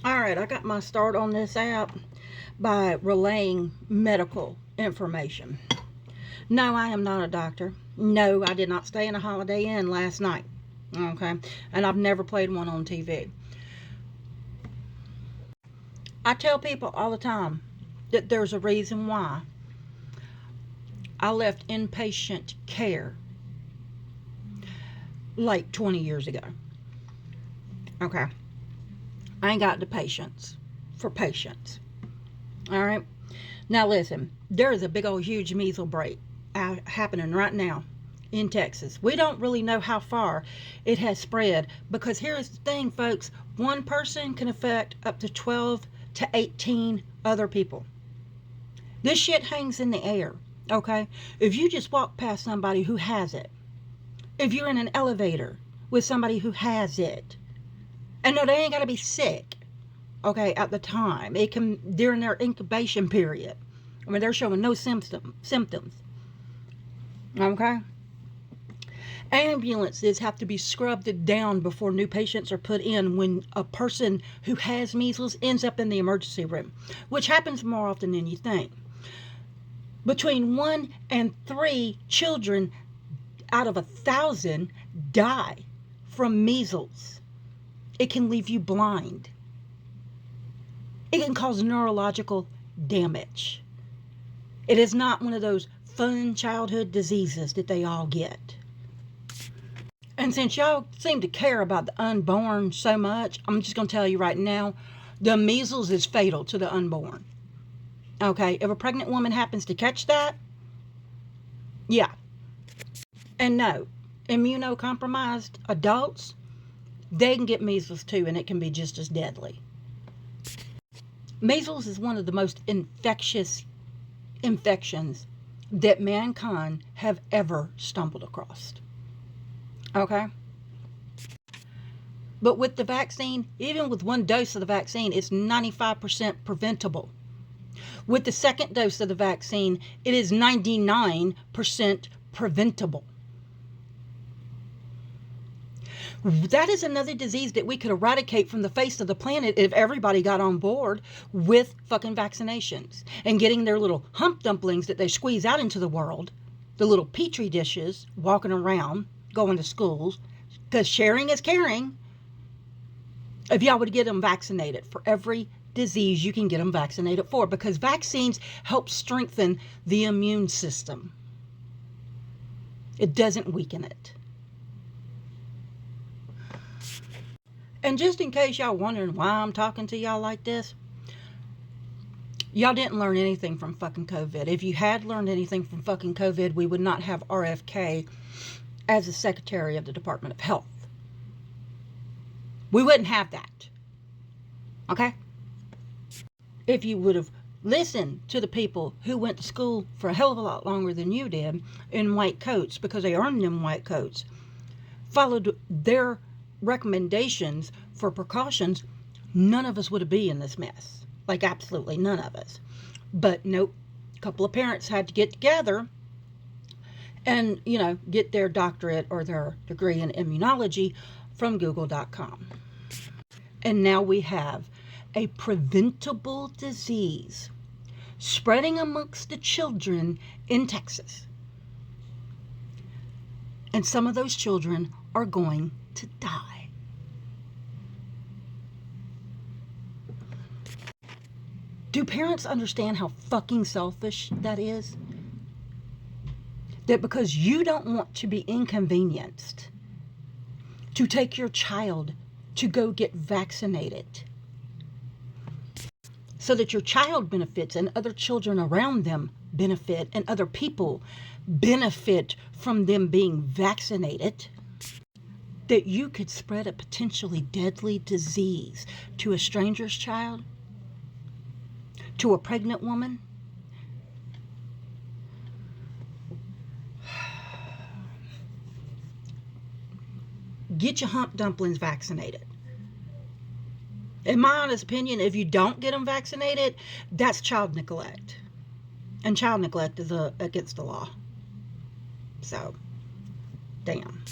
Alright, I got my start on this app by relaying medical information. No, I am not a doctor. No, I did not stay in a Holiday Inn last night. Okay? And I've never played one on TV. I tell people all the time that there's a reason why I left inpatient care like 20 years ago. Okay? I ain't got the patience for patients. All right? Now listen, there is a big old huge measles break happening right now in Texas. We don't really know how far it has spread because here's the thing, folks. One person can affect up to 12 to 18 other people. This shit hangs in the air, okay? If you just walk past somebody who has it, if you're in an elevator with somebody who has it, and no, they ain't got to be sick, okay, at the time. It can, during their incubation period. I mean, they're showing no symptoms. Okay? Ambulances have to be scrubbed down before new patients are put in when a person who has measles ends up in the emergency room, which happens more often than you think. Between 1 and 3 children out of 1,000 die from measles. It can leave you blind. It can cause neurological damage. It is not one of those fun childhood diseases that they all get. And since y'all seem to care about the unborn so much, I'm just going to tell you right now, the measles is fatal to the unborn. Okay, if a pregnant woman happens to catch that, yeah. And no, immunocompromised adults, they can get measles too, and it can be just as deadly. Measles is one of the most infectious infections that mankind have ever stumbled across. Okay? But with the vaccine, even with one dose of the vaccine, it's 95% preventable. With the second dose of the vaccine, it is 99% preventable. That is another disease that we could eradicate from the face of the planet if everybody got on board with fucking vaccinations and getting their little hump dumplings that they squeeze out into the world, the little petri dishes, walking around, going to schools, because sharing is caring. If y'all would get them vaccinated for every disease you can get them vaccinated for, because vaccines help strengthen the immune system. It doesn't weaken it. And just in case y'all wondering why I'm talking to y'all like this, y'all didn't learn anything from fucking COVID. If you had learned anything from fucking COVID, we would not have RFK as the Secretary of the Department of Health. We wouldn't have that. Okay? If you would have listened to the people who went to school for a hell of a lot longer than you did in white coats, because they earned them white coats, followed their recommendations for precautions, none of us would have been in this mess. Like, absolutely none of us. But nope, a couple of parents had to get together and, get their doctorate or their degree in immunology from google.com. And now we have a preventable disease spreading amongst the children in Texas. And some of those children are going to die. Do parents understand how fucking selfish that is? That because you don't want to be inconvenienced to take your child to go get vaccinated so that your child benefits and other children around them benefit and other people benefit from them being vaccinated, that you could spread a potentially deadly disease to a stranger's child, to a pregnant woman. Get your hump dumplings vaccinated. In my honest opinion, if you don't get them vaccinated, that's child neglect. And child neglect is against the law. So, damn.